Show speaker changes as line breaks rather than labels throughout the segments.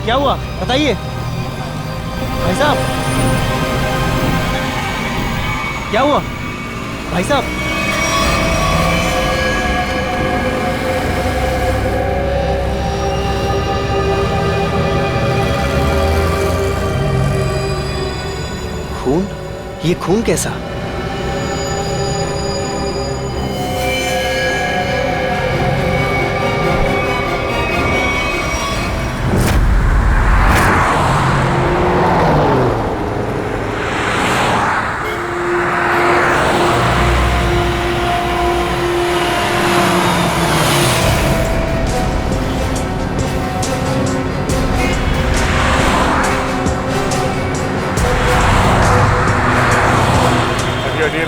क्या हुआ बताइए भाई साहब, क्या हुआ भाई साहब? खून? ये खून कैसा?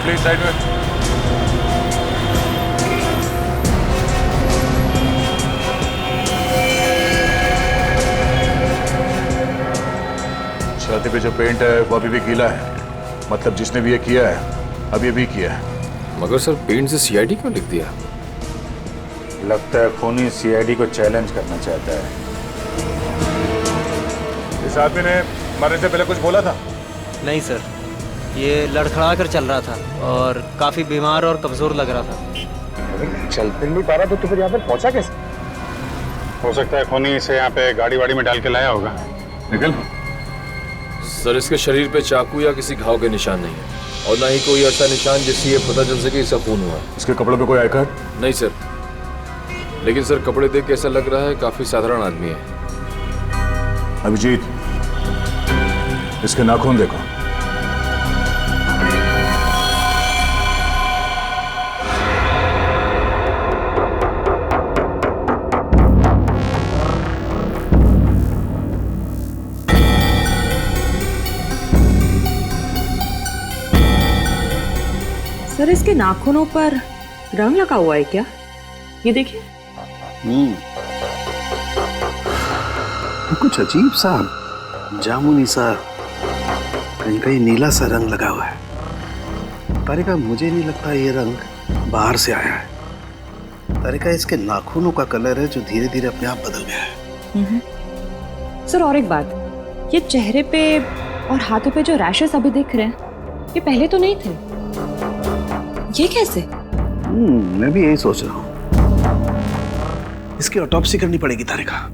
प्लीज साइड में। छाती पे जो पेंट है वो अभी भी गीला है, मतलब जिसने भी ये किया है अभी अभी किया है।
मगर सर पेंट से सीआईडी क्यों लिख दिया?
लगता है खूनी सीआईडी को चैलेंज करना चाहता है। इस आदमी ने मरने से पहले कुछ बोला था?
नहीं सर, ये लड़खड़ा कर चल रहा था और काफी बीमार और कमजोर लग रहा था।
चल फिर नहीं पा रहा तो फिर यहाँ पे पहुंचा कैसे? हो सकता है खूनी इसे यहाँ पे गाड़ी वाड़ी में डाल के लाया होगा। निकल।
सर इसके शरीर पे चाकू या किसी घाव के निशान नहीं है और ना ही कोई ऐसा निशान जिससे ये पता चल सके इसका खून हुआ है।
इसके कपड़ों पे कोई आई कार्ड?
नहीं सर, लेकिन सर कपड़े देख के ऐसा लग रहा है काफी साधारण आदमी है।
अभिजीत, इसके नाखून देखो।
सर इसके नाखूनों पर रंग लगा हुआ है क्या? ये देखिए।
कुछ अजीब सा जामुनी सा, कहीं कहीं नीला सा रंग लगा हुआ है। तारिका मुझे नहीं लगता ये रंग बाहर से आया है। तारिका इसके नाखूनों का कलर है जो धीरे धीरे अपने आप बदल गया है।
सर और एक बात, ये चेहरे पे और हाथों पे जो रैशेस अभी दिख रहे हैं ये पहले तो नहीं थे। ये कैसे?
मैं भी यही सोच रहा हूँ। इसकी ऑटोप्सी करनी पड़ेगी Tarika.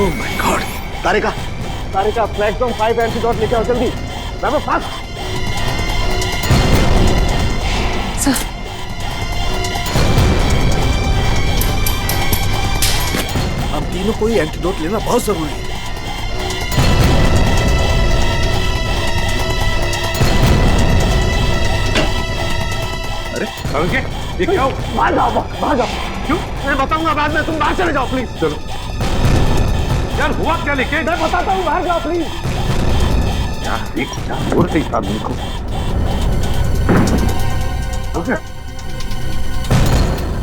Oh my god. Tarika, Tarika flashbomb 5 antidote लेके आओ जल्दी। मैं फास्ट।
सर
हम तीनों को ही एंटीडोट लेना बहुत जरूरी है।
अरे ये क्या हो?
बाहर जाओ।
क्यों?
मैं बताऊंगा बाद में, तुम बाहर चले जाओ प्लीज।
चलो यार, हुआ क्या? लेके
मैं बताता हूँ, बाहर जाओ प्लीज।
क्या हो रही है आदमी को?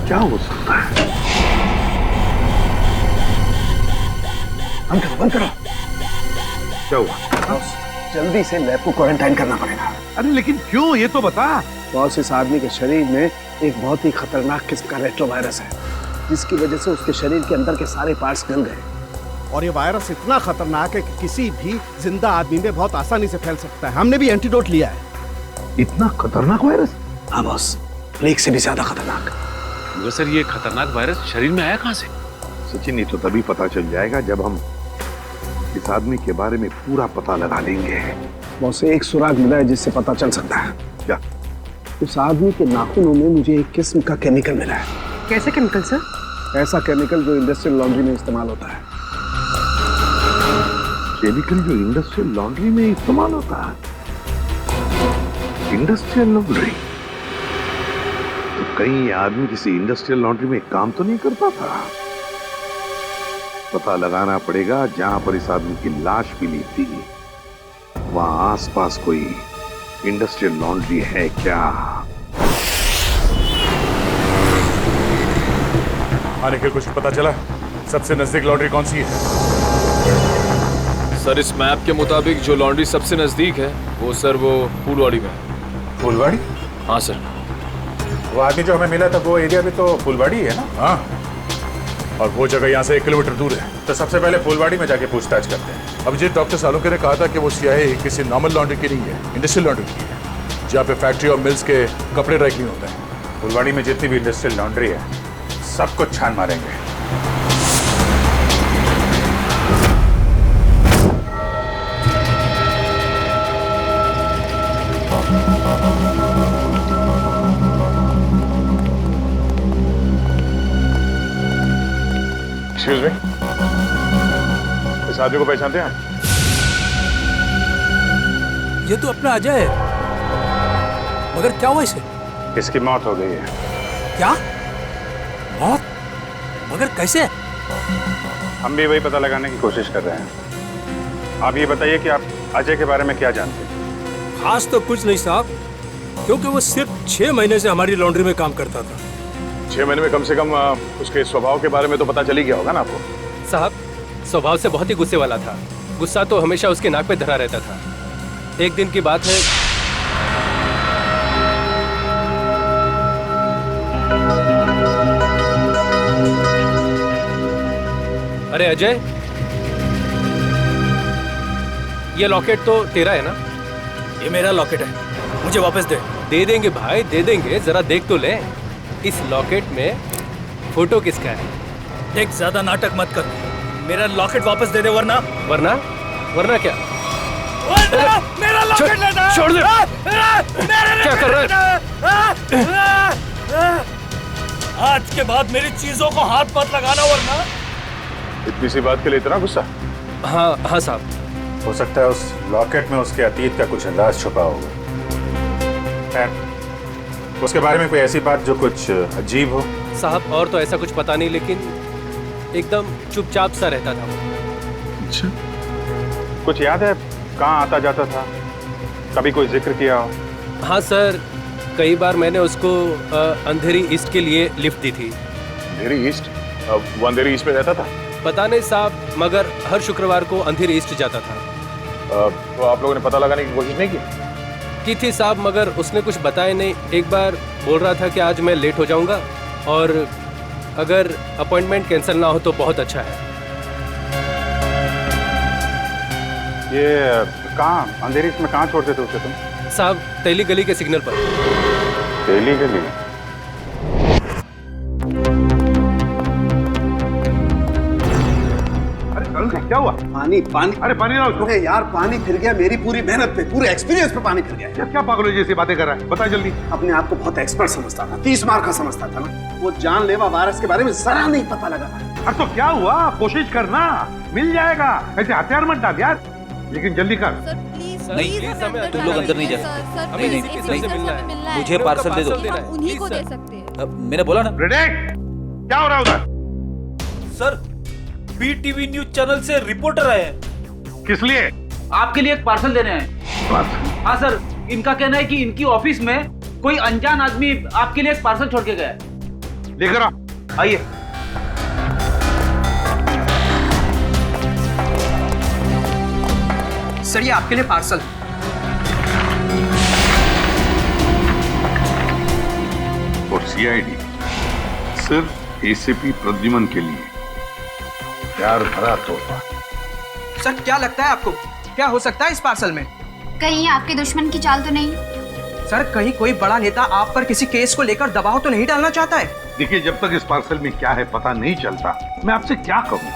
क्या हो सकता है? बंद करो।
क्या हुआ?
जल्दी से लैब को क्वारंटाइन करना पड़ेगा।
अरे लेकिन क्यों, ये तो बता।
बॉस, इस आदमी के शरीर में एक बहुत ही खतरनाक किस्म का रेट्रोवायरस है, जिसकी वजह से उसके शरीर के अंदर के सारे पार्ट्स गल गए।
और ये वायरस इतना खतरनाक है कि किसी भी जिंदा आदमी में बहुत आसानी से फैल सकता है। हमने भी एंटीडोट लिया है।
इतना खतरनाक वायरस?
हाँ बॉस, प्लेग से भी ज्यादा खतरनाक।
मगर सर ये खतरनाक वायरस शरीर में आया कहाँ से?
सचिन, ये तो तभी पता चल जाएगा जब हम इस आदमी के बारे में पूरा पता लगा लेंगे।
बॉस, एक सुराग मिला है जिससे पता चल सकता है।
क्या?
उस आदमी के नाखूनों में मुझे एक किस्म का केमिकल मिला है।
कैसे केमिकल सर?
ऐसा केमिकल जो इंडस्ट्रियल लॉन्ड्री में इस्तेमाल होता है।
केमिकल जो इंडस्ट्रियल लॉन्ड्री में इस्तेमाल होता है? Industrial laundry? तो कहीं ये आदमी किसी इंडस्ट्रियल लॉन्ड्री में काम तो नहीं करता था? पता लगाना पड़ेगा जहां पर इस आदमी की लाश मिली थी, वहां आसपास कोई इंडस्ट्रियल लॉन्ड्री है क्या?
आने के कुछ पता चला? सबसे नजदीक लॉन्ड्री कौन सी है?
सर इस मैप के मुताबिक जो लॉन्ड्री सबसे नजदीक है वो फूलवाड़ी में है।
फुलवाड़ी?
हाँ सर।
वो आदमी जो हमें मिला था वो एरिया भी तो फुलवाड़ी है ना? हाँ, और वो जगह यहाँ से 1 किलोमीटर दूर है। तो सबसे पहले फुलवाड़ी में जाके पूछताछ करते हैं। अभिजीत, डॉक्टर सालुंके ने कहा था कि वो सियाही किसी नॉर्मल लॉन्ड्री की नहीं है, इंडस्ट्रियल लॉन्ड्री की है, जहाँ पे फैक्ट्री और मिल्स के कपड़े ड्राई क्लीन होते हैं।
फुलवाड़ी में जितनी भी इंडस्ट्रियल लॉन्ड्री है सब कुछ छान मारेंगे।
एक्सक्यूज मी, इस आदमी को पहचानते हैं आप?
ये तो अपना अजय है, मगर क्या हुआ इसे?
इसकी मौत हो गई है।
क्या मौत? मगर कैसे?
हम भी वही पता लगाने की कोशिश कर रहे हैं। आप ये बताइए कि आप अजय के बारे में क्या जानते हैं?
खास तो कुछ नहीं साहब, क्योंकि वो सिर्फ 6 महीने से हमारी लॉन्ड्री में काम करता था।
6 महीने में कम से कम उसके स्वभाव के बारे में तो पता चल ही गया होगा ना आपको?
साहब स्वभाव से बहुत ही गुस्से वाला था। गुस्सा तो हमेशा उसके नाक पे धरा रहता था। एक दिन की बात है, अरे अजय, ये लॉकेट तो तेरा है ना?
ये मेरा लॉकेट है, मुझे वापस दे।
दे देंगे भाई, दे देंगे, जरा देख तो ले। इस लॉकेट में फोटो किसका है?
देख, ज्यादा नाटक मत कर, मेरा लॉकेट वापस दे दे, वरना
वरना क्या?
मेरा लॉकेट लेना!
छोड़ दे! क्या कर रहा है?
आज के बाद मेरी चीजों को हाथ मत लगाना, वरना।
इतनी सी बात के लिए इतना गुस्सा?
हाँ साहब।
हो सकता है उस लॉकेट में उसके अतीत का कुछ राज छुपा होगा। खैर, उसके बारे में कोई ऐसी बात जो कुछ अजीब हो?
साहब और तो ऐसा कुछ पता नहीं, लेकिन एकदम चुपचाप सा रहता था।
अच्छा, कुछ याद है कहाँ आता जाता था? कभी कोई जिक्र किया हो?
हाँ सर, कई बार मैंने उसको अंधेरी ईस्ट के लिए लिफ्ट दी थी।
अंधेरी ईस्ट? वो अंधेरी ईस्ट में रहता था?
पता नहीं साहब, मगर हर शुक्रवार को अंधेरी ईस्ट जाता था।
तो आप लोगों ने पता लगाने की कोशिश नहीं की
थी साहब, मगर उसने कुछ बताया नहीं। एक बार बोल रहा था कि आज मैं लेट हो जाऊंगा और अगर अपॉइंटमेंट कैंसिल ना हो तो बहुत अच्छा है।
ये कहाँ, अंधेरी में कहाँ छोड़ते थे उसे तुम?
साहब तेली गली के सिग्नल पर।
तेली गली?
क्या हुआ?
पानी पानी।
अरे पानी लाओ।
अरे यार, पानी फिर गया मेरी पूरी मेहनत पे, पूरे एक्सपीरियंस पे पानी फिर गया।
यार क्या पागलों जैसी बातें कर रहा है? बता जल्दी।
अपने आप को बहुत एक्सपर्ट समझता था, 30 मार का समझता था ना। वो जानलेवा वायरस के बारे में जरा नहीं पता लगा।
अरे तो क्या हुआ? कोशिश करना, मिल जाएगा। ऐसे हथियार मत डाल यार, लेकिन जल्दी कर।
नहीं,
तुम लोग अंदर नहीं जा सकते।
हमें नहीं मिलना है।
मुझे पार्सल दे दो।
उन्हीं को दे सकते हैं।
मैंने बोला ना।
क्या हो रहा है उधर?
सर, बीटीवी न्यूज चैनल से रिपोर्टर आए हैं।
किस लिए?
आपके लिए एक पार्सल देने हैं। हाँ सर, इनका कहना है कि इनकी ऑफिस में कोई अनजान आदमी आपके लिए एक पार्सल छोड़ के गया है।
लेकर आओ।
आइए।
सर, ये आपके लिए पार्सल।
और सीआईडी सिर्फ एसीपी प्रद्युमन के लिए प्यार भरा तोहफा।
सर, क्या लगता है आपको, क्या हो सकता है इस पार्सल में?
कहीं आपके दुश्मन की चाल तो नहीं?
सर, कहीं कोई बड़ा नेता आप पर किसी केस को लेकर दबाव तो नहीं डालना चाहता है?
देखिए, जब तक इस पार्सल में क्या है पता नहीं चलता, मैं आपसे क्या कहूँ।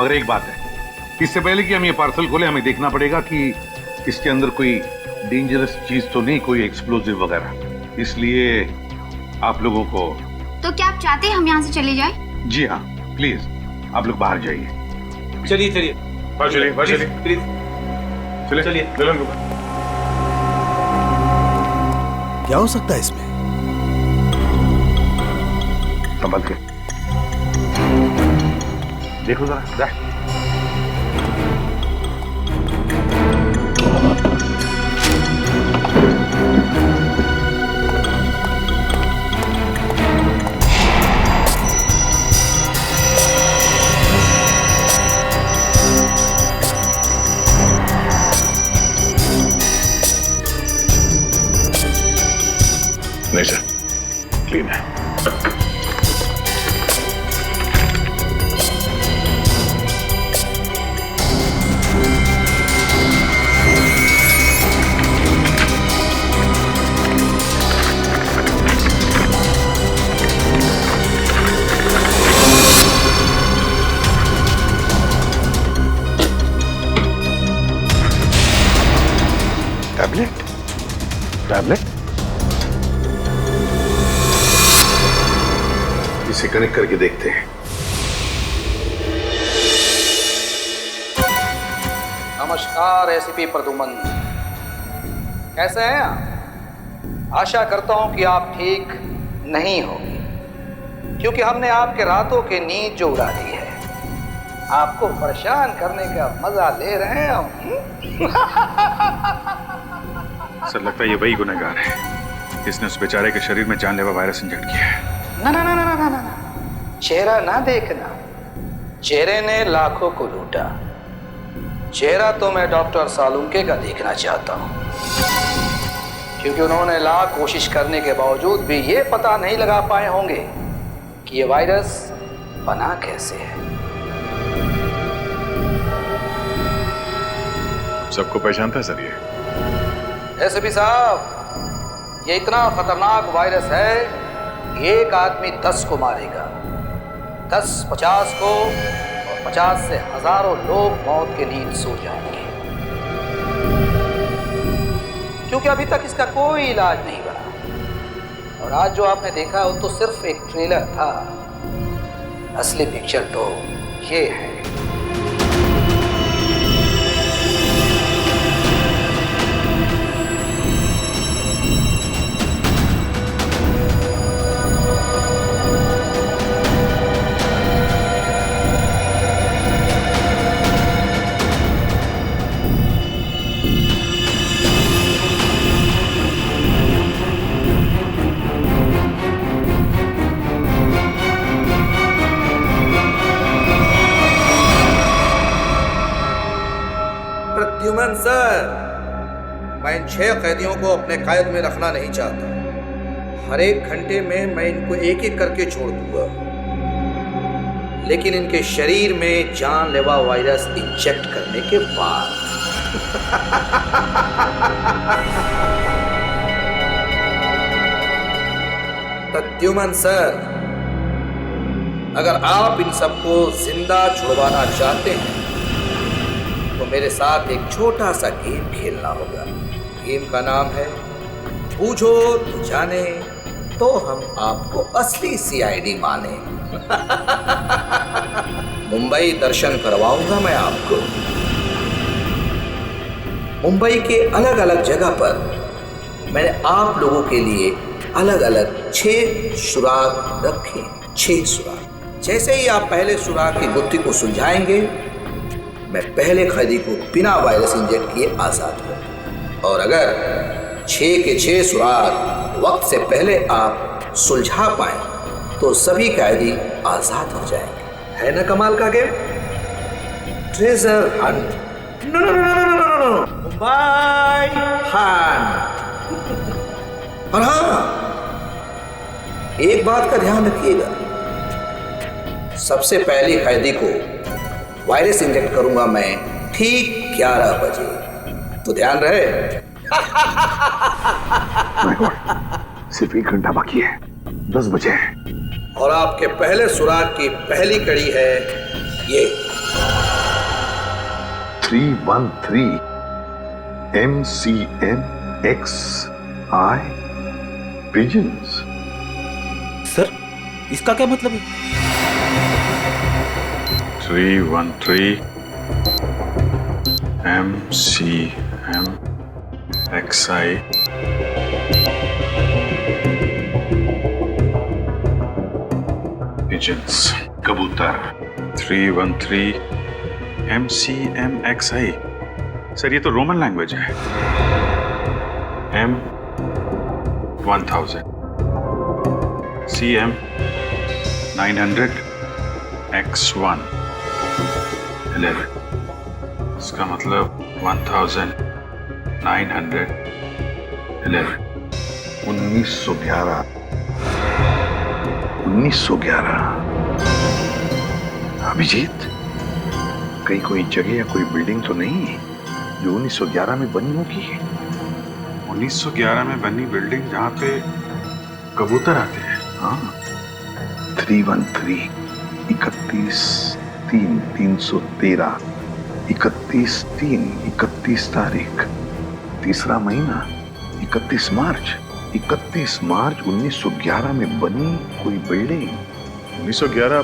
मगर एक बात है, इससे पहले कि हम ये पार्सल खोले, हमें देखना पड़ेगा कि इसके अंदर कोई डेंजरस चीज तो नहीं, कोई एक्सप्लोजिव वगैरह। इसलिए आप लोगों को।
तो क्या आप चाहते हैं हम यहाँ से चले जाएं?
जी हाँ, प्लीज आप लोग बाहर जाइए।
चलिए
चलिए
प्लीज
चलिए।
क्या हो सकता है इसमें?
संभल के देखो जरा।
क्लीन है।
टैबलेट टैबलेट इसे कनेक्ट करके देखते हैं।
नमस्कार एसीपी प्रद्युमन, कैसे हैं आप? आशा करता हूं कि आप ठीक नहीं होंगे, क्योंकि हमने आपके रातों की नींद जो उड़ा दी है, आपको परेशान करने का मजा ले रहे हैं हम।
सर लगता है ये वही गुनहगार है जिसने उस बेचारे के शरीर में जानलेवा वायरस इंजेक्ट किया है।
ना ना ना ना ना ना, चेहरा ना देखना, चेहरे ने लाखों को लूटा। चेहरा तो मैं डॉक्टर सालुंके का देखना चाहता हूं, क्योंकि उन्होंने लाख कोशिश करने के बावजूद भी ये पता नहीं लगा पाए होंगे कि ये वायरस बना कैसे है।
सबको पहचानता है सर ये?
एसपी साहब, ये इतना खतरनाक वायरस है, एक आदमी 10 को मारेगा, 10 50 को, और 50 से हजारों लोग मौत की नींद सो जाएंगे, क्योंकि अभी तक इसका कोई इलाज नहीं बना। और आज जो आपने देखा वो तो सिर्फ एक ट्रेलर था, असली पिक्चर तो ये है। प्रद्युमन सर, मैं इन 6 कैदियों को अपने कैद में रखना नहीं चाहता। हर एक घंटे में मैं इनको एक एक करके छोड़ दूंगा, लेकिन इनके शरीर में जानलेवा वायरस इंजेक्ट करने के बाद। प्रद्युमन सर, अगर आप इन सबको जिंदा छुड़वाना चाहते हैं तो मेरे साथ एक छोटा सा गेम खेलना होगा। गेम का नाम है बूझो तो जाने, तो हम आपको असली सीआईडी माने। मुंबई दर्शन करवाऊंगा मैं आपको। मुंबई के अलग अलग जगह पर मैंने आप लोगों के लिए अलग अलग 6 सुराग रखे। 6 सुराग। जैसे ही आप पहले सुराग की गुत्थी को सुलझाएंगे, मैं पहले कैदी को बिना वायरस इंजेक्ट किए आजाद कर दूंगा। और अगर 6 के 6 सुराग वक्त से पहले आप सुलझा पाए तो सभी कैदी आजाद हो जाएंगे। है ना कमाल का game? Treasure hunt. No no no no no no no, Mumbai hunt. और हाँ, एक बात का ध्यान रखिएगा, सबसे पहले कैदी को वायरस इंजेक्ट करूंगा मैं ठीक 11 बजे, तो ध्यान रहे।
सिर्फ 1 घंटा बाकी है, 10 बजे है।
और आपके पहले सुराग की पहली कड़ी है ये
313 MCMXI पिजन्स।
सर, इसका क्या मतलब है?
313 MCMXI pigeons,
कबूतर।
313 MCMXI। सर ये तो रोमन लैंग्वेज है। M1000 CM 900 X1 11। इसका मतलब 1911।
1911 1911। अभिजीत, कहीं कोई जगह या कोई बिल्डिंग तो नहीं है जो 1911 में बनी होगी?
1911 में बनी बिल्डिंग जहाँ पे कबूतर आते हैं।
हाँ, 313, 31/3/313, 31/3, 31 तारीख, तीसरा महीना, 31 मार्च। 31 मार्च 1911 में बनी कोई बिल्डिंग।
1911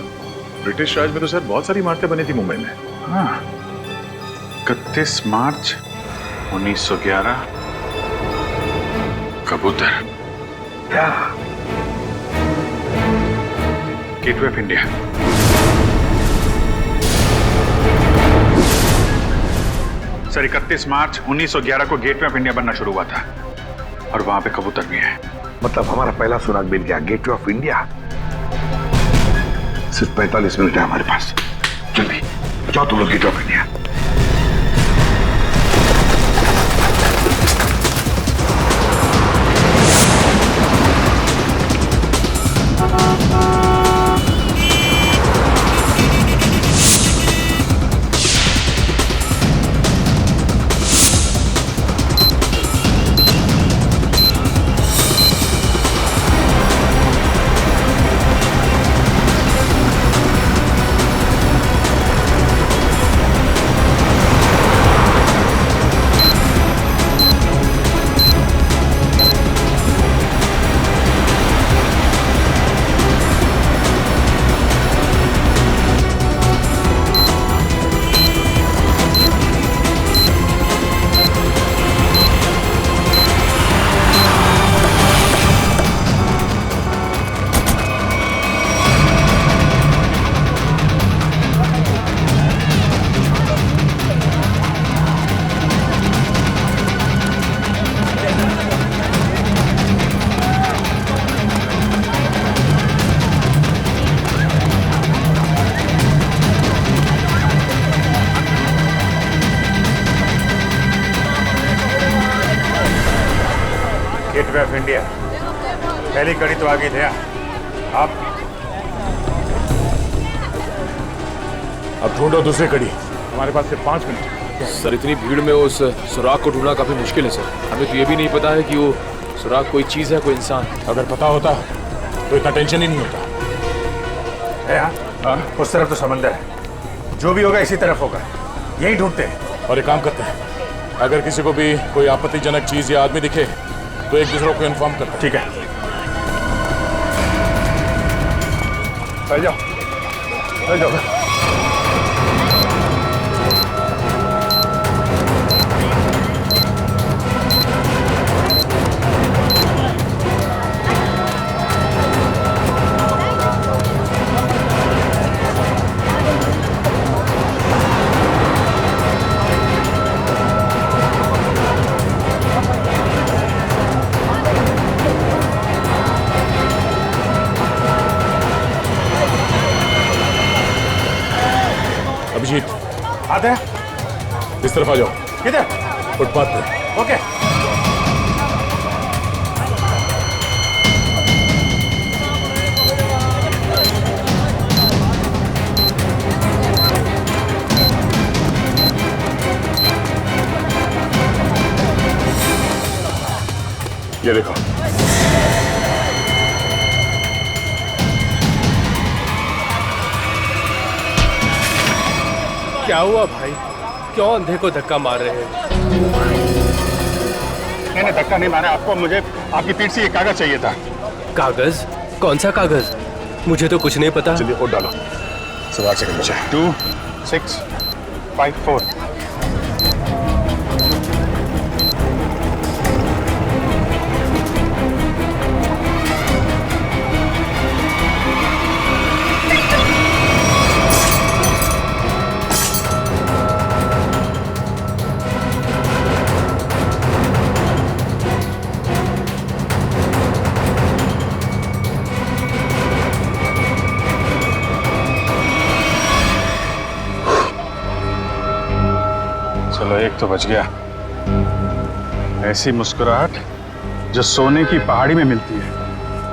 ब्रिटिश राज में तो सर बहुत सारी इमारतें बनी थी मुंबई में।
हाँ,
31 मार्च 1911, कबूतर।
क्या?
Gateway of India. सर 31 मार्च 1911 को गेटवे ऑफ इंडिया बनना शुरू हुआ था और वहां पे कबूतर भी है।
मतलब हमारा पहला सुराग मिल गया, गेटवे ऑफ इंडिया। सिर्फ 45 मिनट है हमारे पास। जल्दी जाओ तुम लोग gateway of India.
Gateway of India, पहली कड़ी तो आ गई थे आप।
अब ढूंढो दूसरी कड़ी। हमारे पास सिर्फ 5 मिनट।
सर इतनी भीड़ में उस सुराग को ढूंढना काफी मुश्किल है सर। हमें तो ये भी नहीं पता है कि वो सुराग कोई चीज है, कोई इंसान।
अगर पता होता तो इतना टेंशन ही नहीं होता।
हाँ, उस तरफ तो समंदर है, जो भी होगा इसी तरफ होगा, यही ढूंढते हैं।
और एक काम करते हैं, अगर किसी को भी कोई आपत्तिजनक चीज या आदमी दिखे तो एक दूसरे को इन्फॉर्म करते हैं।
ठीक है, चल जाओ, चल जाओ।
अभिजीत,
आते हैं।
इस तरफ आ जाओ।
किधर?
फुटपाथ पे।
ओके।
ये देखो।
क्या हुआ भाई? क्यों अंधे को धक्का मार रहे हैं?
मैंने धक्का नहीं मारा आपको, मुझे आपकी पीठ से ये कागज चाहिए था।
कागज? कौन सा कागज? मुझे तो कुछ नहीं पता।
चलिए वोट डालो। सवाल सेकंड बचा।
2654। चलो एक तो बच गया। ऐसी मुस्कुराहट जो सोने की पहाड़ी में मिलती है।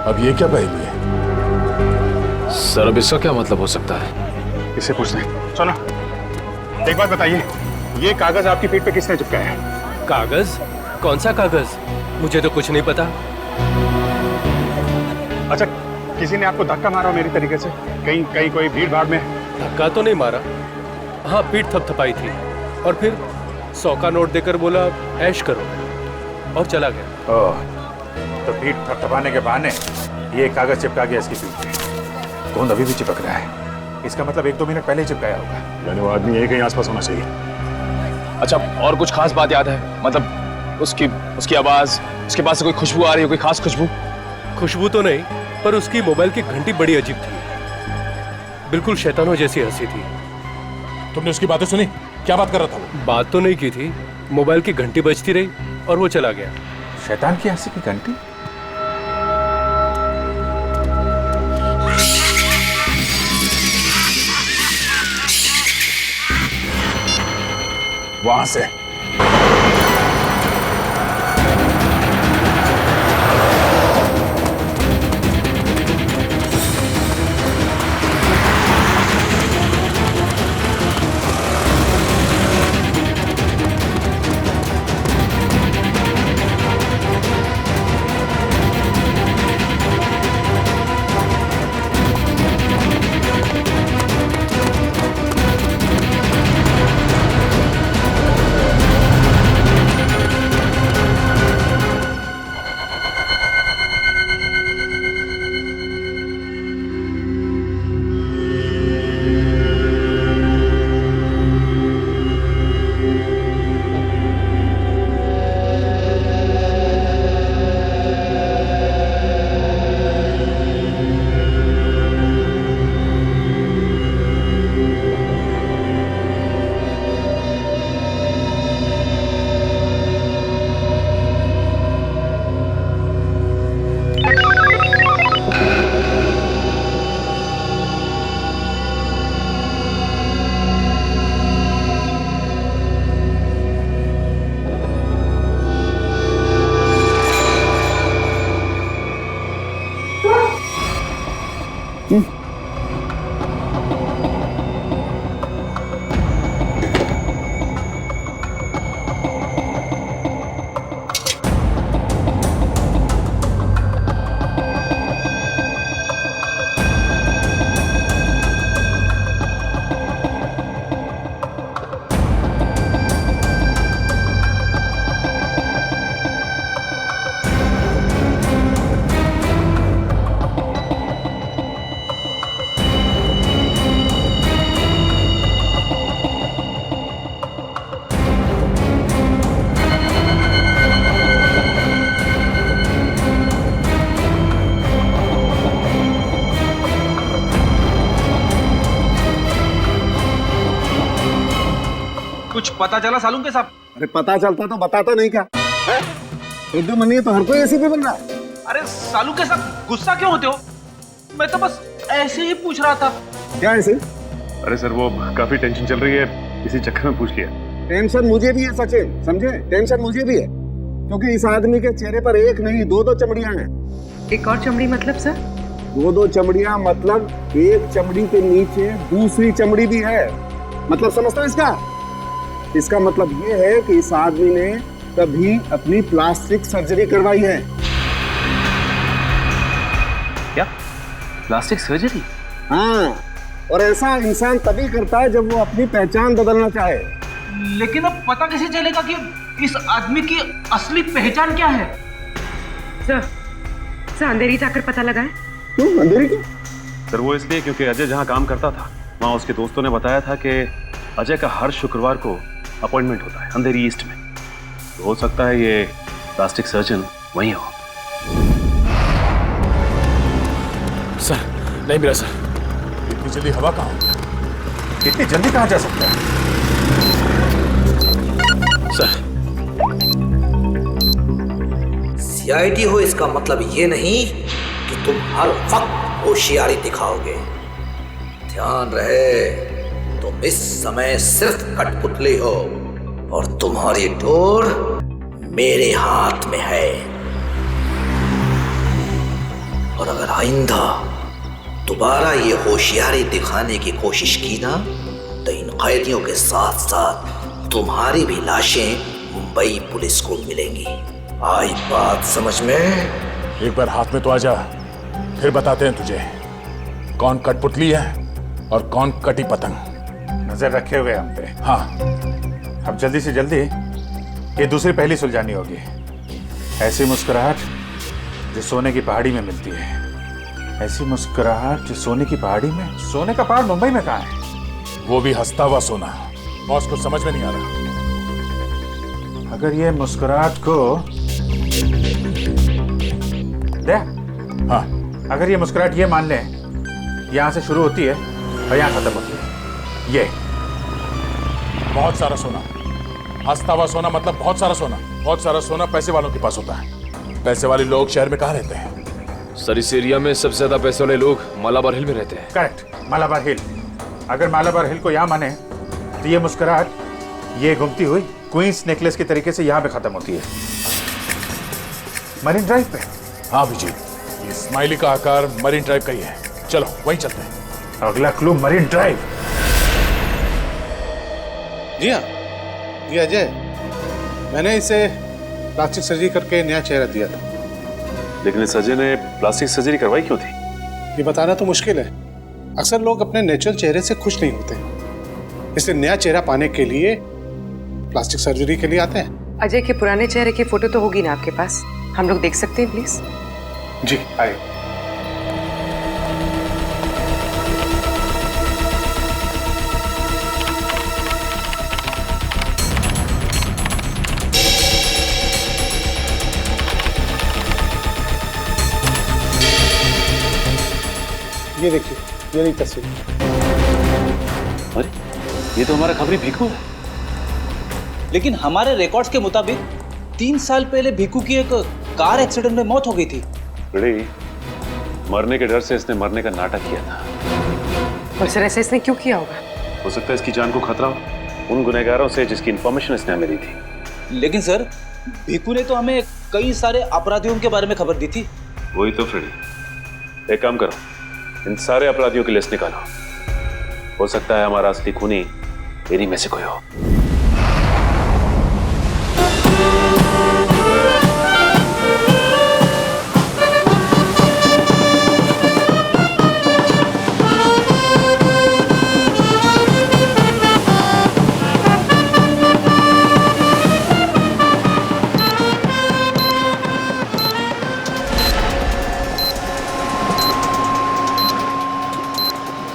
अब ये क्या पहेली है?
सर अब इसका क्या मतलब हो सकता है?
इससे पूछते हैं। सुनो, एक बात बताइए, ये कागज आपकी पीठ पे किसने चिपकाया है?
कागज? कौन सा कागज? मुझे तो कुछ नहीं पता।
अच्छा, किसी ने आपको धक्का मारा मेरी तरीके से? कहीं कोई भीड़ भाड़ में?
धक्का तो नहीं मारा। हाँ, पीठ थपथपाई थी और फिर 100 का नोट देकर बोला ऐश करो और चला गया।
ओह, तो पीठ थपथपाने के बहाने ये कागज चिपका गया इसकी पीठ पे। गोंद अभी भी चिपक रहा है। इसका मतलब 1-2 मिनट पहले ही चिपकाया होगा। यानी वो आदमी यही कहीं आसपास होना चाहिए।
अच्छा, और कुछ खास बात याद है? मतलब उसकी आवाज, उसके पास से कोई खुशबू आ रही है, कोई खास खुशबू?
खुशबू तो नहीं, पर उसकी मोबाइल की घंटी बड़ी अजीब थी, बिल्कुल शैतानों जैसी हंसी थी।
तुमने उसकी बातें सुनी? क्या बात कर रहा था वो?
बात तो नहीं की थी, मोबाइल की घंटी बजती रही और वो चला गया।
शैतान की हंसी की घंटी?
वहां से
कुछ पता चला सालून के साहब?
अरे पता चलता तो बताता नहीं क्या? एकदम मनी है तो हर कोई ऐसे भी बन रहा है।
अरे सालू के साथ गुस्सा क्यों होते हो? मैं तो बस ऐसे ही पूछ रहा था।
क्या ऐसे?
अरे सर, वो काफी टेंशन चल रही है, इसी चक्कर में पूछ लिया।
टेंशन मुझे भी है सचिन, समझे? टेंशन मुझे भी है, क्योंकि इस आदमी के चेहरे पर एक नहीं 2-2 चमड़ियां हैं।
एक और चमड़ी मतलब सर?
2-2 चमड़ियां मतलब एक चमड़ी के नीचे दूसरी चमड़ी भी है। मतलब समझता है इसका? इसका मतलब ये है कि इस आदमी ने कभी अपनी प्लास्टिक सर्जरी करवाई है।
क्या? Plastic surgery?
हाँ, और ऐसा इंसान तभी करता है जब वो अपनी पहचान बदलना चाहे।
लेकिन अब पता कैसे चलेगा कि इस आदमी की असली पहचान क्या है?
सर अंधेरी जाकर पता लगाए।
क्यों अंधेरी क्यों?
सर वो इसलिए क्योंकि अजय जहाँ काम करता था वहाँ उसके दोस्तों ने बताया था कि अजय का हर शुक्रवार को अपॉइंटमेंट होता है अंधेरी ईस्ट में। तो हो सकता है ये प्लास्टिक सर्जन वहीं हो।
सर नहीं मिला सर। इतनी जल्दी हवा कहाँ हो गया?
इतनी जल्दी कहाँ जा सकता है?
सर
सीआईडी हो इसका मतलब ये नहीं कि तुम हर वक्त होशियारी दिखाओगे। ध्यान रहे, तुम इस समय सिर्फ कठपुतली हो और तुम्हारी डोर मेरे हाथ में है। और अगर आइंदा दोबारा ये होशियारी दिखाने की कोशिश की ना तो इन कैदियों के साथ साथ तुम्हारी भी लाशें मुंबई पुलिस को मिलेंगी। आई बात समझ में?
एक बार हाथ में तो आ जा, फिर बताते हैं तुझे कौन कठपुतली है और कौन कटी पतंग।
नजर रखे हुए हम पे।
हाँ,
अब जल्दी से जल्दी ये दूसरी पहली सुलझानी होगी। ऐसी मुस्कुराहट जो सोने की पहाड़ी में मिलती है, ऐसी मुस्कुराहट जो सोने की पहाड़ी में। सोने का पहाड़ मुंबई में कहाँ है?
वो भी हंसता हुआ सोना। बॉस को समझ में नहीं आ रहा।
अगर ये मुस्कुराहट को दे,
हाँ,
अगर ये मुस्कुराहट ये मान ले यहां से शुरू होती है और यहां खत्म होती है, ये
बहुत सारा सोना। हंसता हुआ सोना मतलब बहुत सारा सोना। बहुत सारा सोना पैसे वालों के पास होता है। पैसे वाले लोग शहर में कहाँ रहते हैं?
सर इस एरिया में सबसे ज्यादा पैसे वाले लोग मालाबार हिल में रहते हैं।
करेक्ट, मालाबार हिल। अगर मालाबार हिल को यहाँ माने तो ये मुस्कुराहट ये घूमती हुई क्वींस नेकलेस के तरीके से यहाँ पे खत्म होती है, मरीन ड्राइव पे।
हाँ अभिजीत, ये स्माइली का आकार मरीन ड्राइव का ही है। चलो वहीं चलते हैं।
अगला क्लू मरीन ड्राइव।
जी हाँ, ये अजय, मैंने इसे प्लास्टिक सर्जरी करके नया चेहरा दिया था।
लेकिन इस अजय ने प्लास्टिक सर्जरी करवाई क्यों थी?
ये बताना तो मुश्किल है। अक्सर लोग अपने नेचुरल चेहरे से खुश नहीं होते, इसलिए नया चेहरा पाने के लिए प्लास्टिक सर्जरी के लिए आते हैं।
अजय के पुराने चेहरे की फोटो तो होगी ना आपके पास? हम लोग देख सकते हैं प्लीज?
जी आइए। ये देखिए, ये रही तस्वीर।
अरे ये तो हमारा खबरी भिखू है।
लेकिन हमारे रिकॉर्ड्स के मुताबिक 3 साल पहले भिखू की एक कार एक्सीडेंट में मौत हो गई थी।
बड़ी मरने के डर से इसने मरने का नाटक किया था।
और सर ऐसा इसने क्यों किया होगा?
हो सकता है इसकी जान को खतरा हो उन गुनहगारों से जिसकी इंफॉर्मेशन इसने हमें दी थी।
लेकिन सर भिखू ने तो हमें कई सारे अपराधियों के बारे में खबर दी थी।
वही तो फ्रेडी, एक काम करो, इन सारे अपराधियों की लिस्ट निकालो। हो सकता है हमारा असली खूनी इन्हीं में से कोई हो।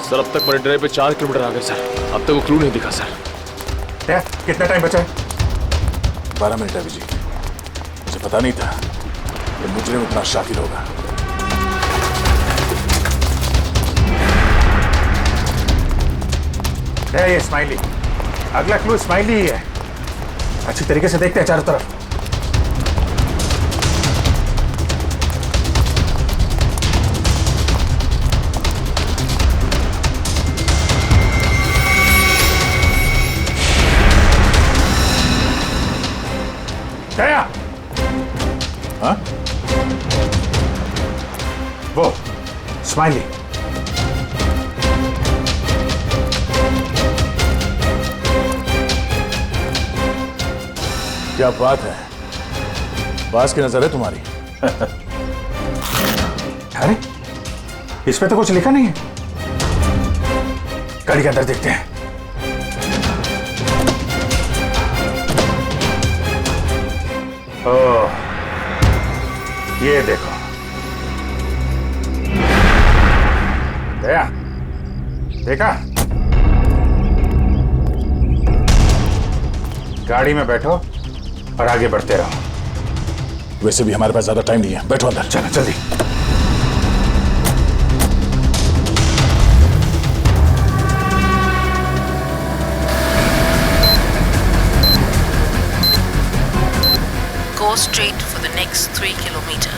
सर अब तक मरीन ड्राइव पे 4 किलोमीटर आ गए सर। अब तक वो क्लू नहीं दिखा सर।
कितना टाइम बचा है?
12 मिनट है अभिजीत। मुझे पता नहीं था कि मुजरिम इतना शातिर होगा।
है ये स्माइली। अगला क्लू स्माइली ही है। अच्छी तरीके से देखते हैं चारों तरफ। दया, हाँ? वो स्माइली।
क्या बात है, बास की नजर है तुम्हारी।
अरे इस पे तो कुछ लिखा नहीं है। गाड़ी के अंदर देखते हैं। ओह, ये देखो दया, देखा? गाड़ी में बैठो और आगे बढ़ते रहो।
वैसे भी हमारे पास ज्यादा टाइम नहीं है, बैठो अंदर।
चलो जल्दी।
Go straight for the next 3 kilometers.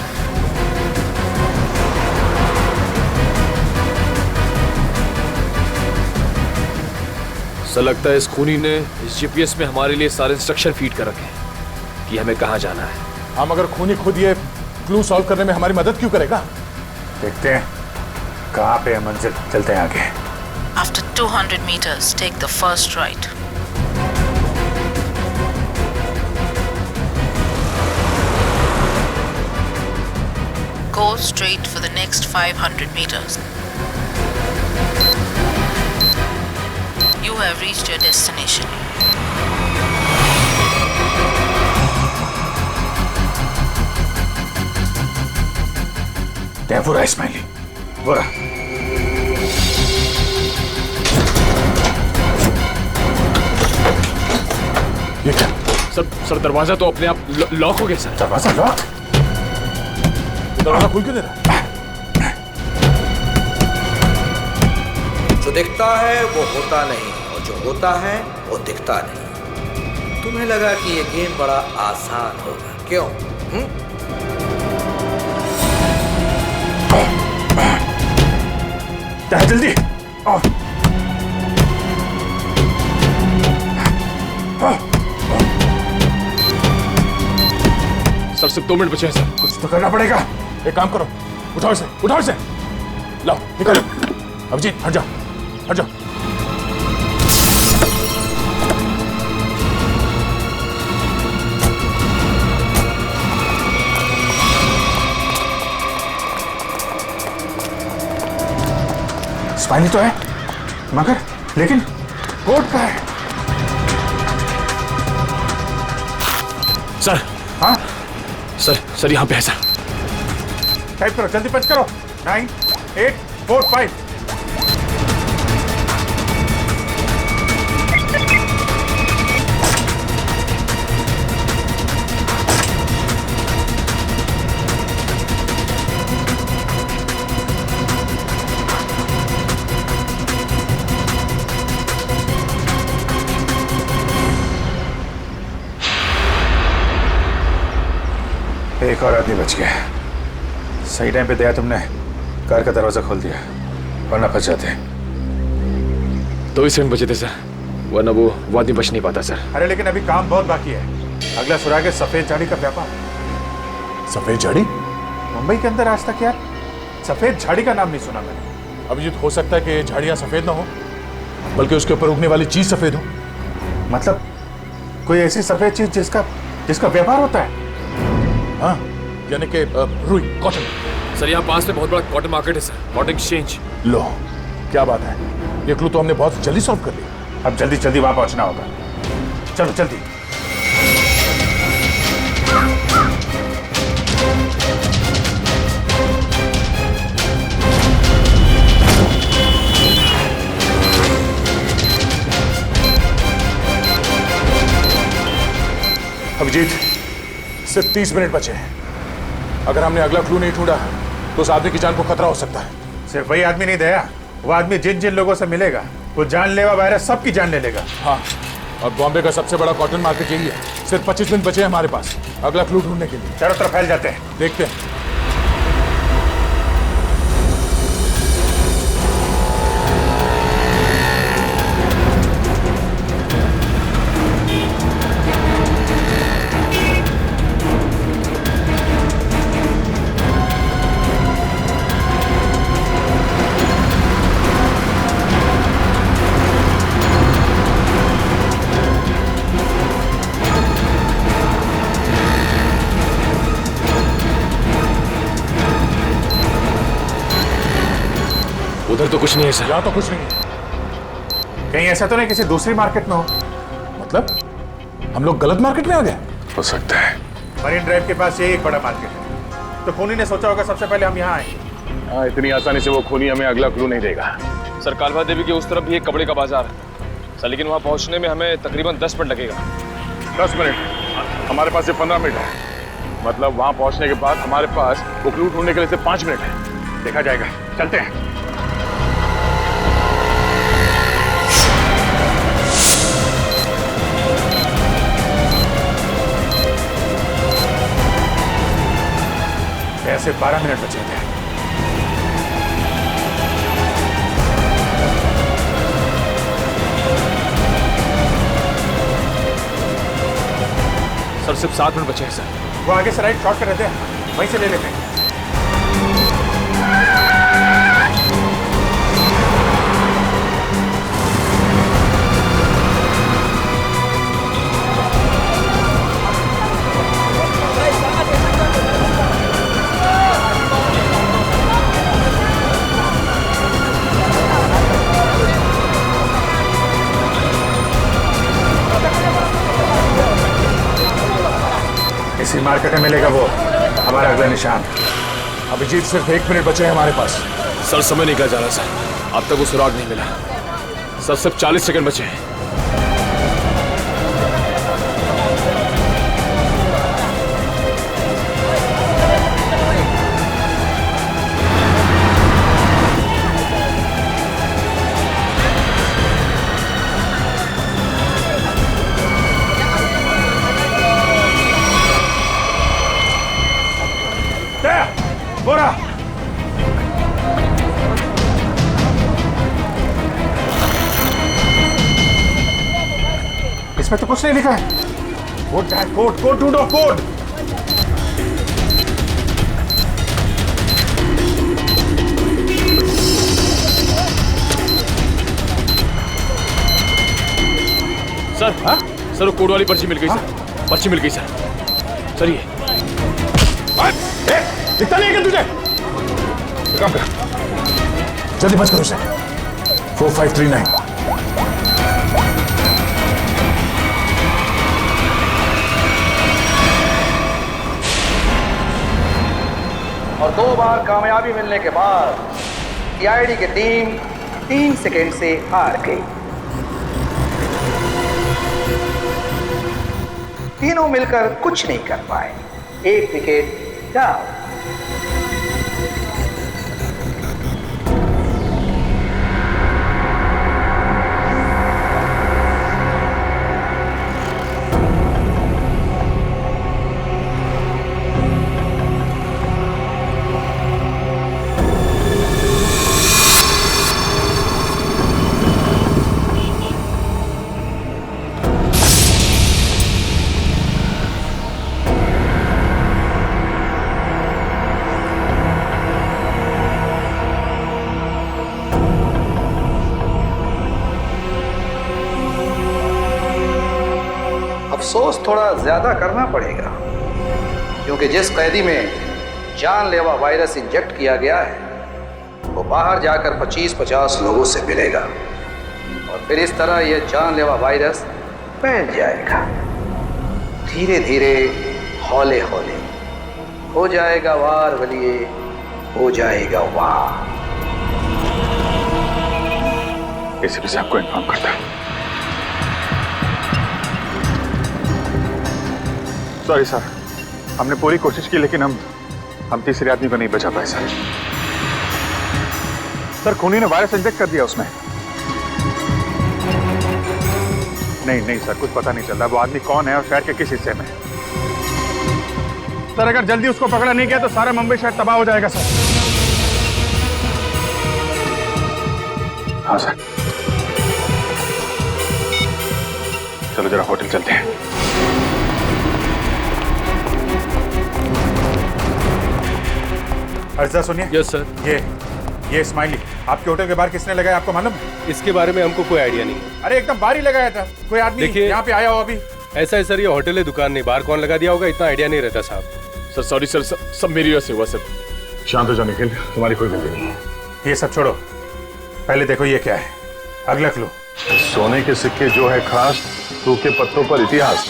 Sir लगता है इस खूनी ने इस जीपीएस में हमारे लिए सारे इंस्ट्रक्शन फीड कर रखे हैं कि हमें कहाँ जाना है।
हम अगर खूनी खुद ये क्लू सॉल्व करने में हमारी मदद क्यों करेगा?
देखते हैं। कहाँ पे है मंजिल? चलते हैं आगे।
After 200 meters, take the first right. Go straight for the next 500 meters. You have reached your destination.
क्या बुरा इस्माइली, बुरा। ये क्या?
सर दरवाजा तो अपने आप लॉक हो गया सर।
दरवाजा लॉक? दरवाजा खुल क्यों दे रहा?
जो दिखता है वो होता नहीं और जो होता है वो दिखता नहीं। तुम्हें लगा कि ये गेम बड़ा आसान होगा, क्यों?
जल्दी
सर सिर्फ 2 मिनट बचे हैं सर।
कुछ तो करना पड़ेगा। एक काम करो, उठाओ इसे, उठाओ इसे, लाओ निकालो। अभिजीत हट जाओ, हट जाओ। स्पाइनी तो है, मगर लेकिन कोट का है।
सर।
हाँ
सर यहाँ पे है सर।
टाइप करो, जल्दी पंच करो। 9 8 4 5। एक और आदमी बच गया। सही टाइम पे दया तुमने कार का दरवाजा खोल दिया, वरना फंस जाते।
2 ही सेकंड बचे थे सर, वरना वो आदमी बच नहीं पाता सर।
अरे लेकिन अभी काम बहुत बाकी है। अगला सुराग है सफेद झाड़ी का व्यापार। सफेद झाड़ी? मुंबई के अंदर आज तक यार सफेद झाड़ी का नाम नहीं सुना मैंने।
अभिजीत हो सकता है कि झाड़ियां सफेद ना हो, बल्कि उसके ऊपर उगने वाली चीज सफेद हो।
मतलब कोई ऐसी सफेद चीज जिसका व्यापार होता है?
हाँ, यानी कि रुई, कॉटन।
सर यहाँ पास में बहुत बड़ा कॉटन मार्केट है सर, कॉटन एक्सचेंज।
लो क्या बात है, ये क्लू तो हमने बहुत जल्दी सॉल्व कर लिया।
अब जल्दी जल्दी वहां पहुंचना होगा। चलो जल्दी।
अभिजीत सिर्फ 30 मिनट बचे हैं। अगर हमने अगला क्लू नहीं ढूंढा तो उस आदमी की जान को खतरा हो सकता है।
सिर्फ वही आदमी नहीं दया, वो आदमी जिन जिन लोगों से मिलेगा वो जानलेवा वायरस सबकी जान ले लेगा।
हाँ, और बॉम्बे का सबसे बड़ा कॉटन मार्केट यही है। सिर्फ 25 मिनट बचे हैं हमारे पास अगला क्लू ढूंढने के लिए।
चारों तरफ फैल जाते हैं,
देखते हैं।
उधर तो कुछ नहीं है सर।
यहाँ तो कुछ नहीं है।
कहीं ऐसा तो नहीं किसी दूसरी मार्केट में हो?
मतलब हम लोग गलत मार्केट में आ गए?
हो सकता है। मरीन ड्राइव के पास यही एक बड़ा मार्केट है, तो खूनी ने सोचा होगा सबसे पहले हम यहाँ आएंगे।
हाँ, इतनी आसानी से वो खूनी हमें अगला क्लू नहीं देगा।
सर कालवा देवी के उस तरफ भी एक कपड़े का बाजार है सर, लेकिन वहाँ पहुँचने में हमें तकरीबन 10 मिनट लगेगा।
10 मिनट? हमारे पास सिर्फ 15 मिनट है। मतलब वहाँ पहुँचने के बाद हमारे पास वो क्लू ढूंढने के लिए सिर्फ 5 मिनट है।
देखा जाएगा, चलते हैं। ऐसे 12 मिनट बचे थे।
सर सिर्फ 7 मिनट बचे हैं सर।
वो आगे से राइट शॉर्ट कर रहते हैं, वहीं से ले लेते हैं। इसी मार्केट में मिलेगा वो हमारा अगला निशान। अभिजीत, सिर्फ 1 मिनट बचे हैं हमारे पास।
सर समय निकल जा रहा सर, अब तक वो सुराग नहीं मिला सर, सिर्फ 40 सेकंड बचे हैं।
बोरा इसमें तो कुछ नहीं लिखा है। कोड है, कोड कोड ढूंढो, कोड।
सर सर वो कोड वाली पर्ची मिल गई सर, पर्ची मिल गई सर। सर ये
दिखता नहीं है क्या तुझे? काम कर, जल्दी बच करो उसे। 4539।
और 2 बार कामयाबी मिलने के बाद सीआईडी की टीम 3 सेकेंड से हार गई। तीनों मिलकर कुछ नहीं कर पाए। 1 विकेट डाउन। अफसोस थोड़ा ज्यादा करना पड़ेगा, क्योंकि जिस कैदी में जानलेवा वायरस इंजेक्ट किया गया है वो बाहर जाकर 25-50 लोगों से मिलेगा और फिर इस तरह यह जानलेवा वायरस फैल जाएगा। धीरे धीरे, हौले हौले हो जाएगा वार वलिए, हो जाएगा वार।
एसीपी साहब को इन्फॉर्म करता हूं। सॉरी सर, हमने पूरी कोशिश की लेकिन हम तीसरे आदमी को नहीं बचा पाए सर। सर खूनी ने वायरस इंजेक्ट कर दिया उसमें। नहीं सर, कुछ पता नहीं चल रहा वो आदमी कौन है और शहर के किस हिस्से में। सर अगर जल्दी उसको पकड़ा नहीं गया तो सारा मुंबई शहर तबाह हो जाएगा सर। हाँ सर, चलो जरा होटल चलते हैं। अर्जा सुनिए।
Yes sir.
ये स्माइली आपके होटल के बाहर किसने लगाया, आपको मालूम है?
इसके बारे में हमको कोई आइडिया नहीं।
अरे एकदम बाहर ही लगाया था, कोई आदमी यहाँ पे आया हो अभी?
ऐसा है सर, ये होटल है, दुकान नहीं, बाहर कौन लगा दिया होगा इतना आइडिया नहीं रहता साहब।
सर सॉरी सर, सब मेरी वजह से हुआ सर।
शांत हो जाओ निखिल, तुम्हारी कोई गलती नहीं। ये सब छोड़ो, पहले देखो ये क्या है। अगला क्लू।
सोने के सिक्के जो है खास, सूखे पत्तों पर इतिहास,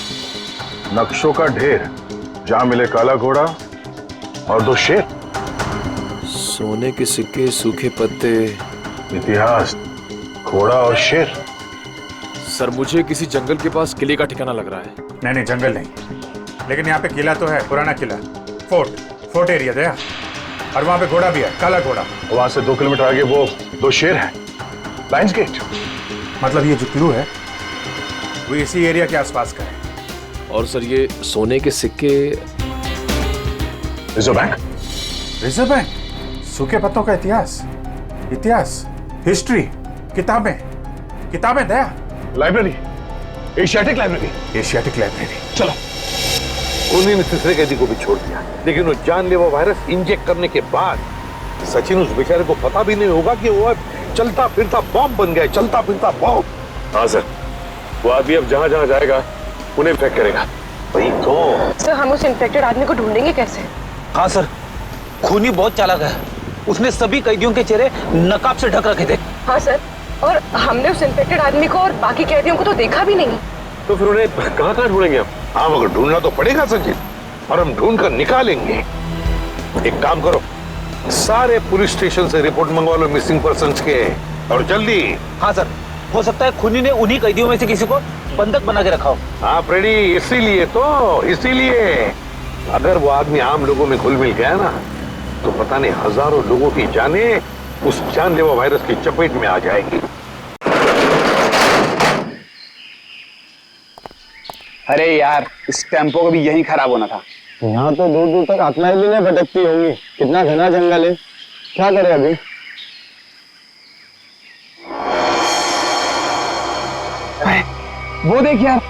नक्शों का ढेर, जहां मिले काला घोड़ा और 2 शेर।
सोने के सिक्के, सूखे पत्ते,
इतिहास, घोड़ा और शेर।
सर मुझे किसी जंगल के पास किले का ठिकाना लग रहा है।
नहीं जंगल नहीं, लेकिन यहाँ पे किला तो है, पुराना किला, फोर्ट एरिया दया, और वहाँ पे घोड़ा भी है, काला घोड़ा।
वहां से 2 किलोमीटर आगे वो 2 शेर हैं, लायंस गेट।
मतलब ये जो क्लू है वो इसी एरिया के आसपास का है।
और सर ये सोने के सिक्के,
रिजर्व बैंक,
सूखे पत्तों का इतिहास, हिस्ट्री, किताबें दया,
लाइब्रेरी, एशियाटिक लाइब्रेरी।
चलो। खूनी ने तीसरे कैदी को भी छोड़ दिया, लेकिन वो जानलेवा वायरस इंजेक्ट करने के बाद सचिन उस बेचारे को पता भी नहीं होगा कि वो चलता फिरता बॉम्ब बन गया, चलता फिरता बॉम्ब।
हाँ सर, वो आदमी अब जहां जहां जाएगा उन्हें इन्फेक्ट करेगा।
वही तो
सर, हम उस इन्फेक्टेड आदमी को ढूंढेंगे कैसे?
हाँ सर, खूनी बहुत चालाक है, उसने सभी कैदियों के चेहरे नकाब से ढक रखे थे।
हाँ सर, और हमने उस इन्फेक्टेड आदमी को और बाकी कैदियों को तो देखा भी नहीं।
तो फिर उन्हें कहाँ ढूंढेंगे हम?
हाँ मगर ढूंढना तो पड़ेगा सचिन। और हम ढूंढ कर निकालेंगे। एक काम करो, सारे पुलिस स्टेशन से रिपोर्ट मंगवा लो मिसिंग पर्सन्स के, और जल्दी।
हाँ सर, हो सकता है खूनी ने उन्हीं कैदियों में से किसी को बंधक बना के रखा हो।
हाँ फ्रेडी, इसीलिए अगर वो आदमी आम लोगों में घुल मिल गया ना, तो पता नहीं हजारों लोगों की जानें उस जानलेवा वायरस की चपेट में आ जाएगी।
अरे यार, इस टेम्पो को भी यही खराब होना था।
यहाँ तो दूर दूर तक आत्माएं भी नहीं भटकती होंगी। कितना घना जंगल है, क्या करें अभी?
वो देख यार,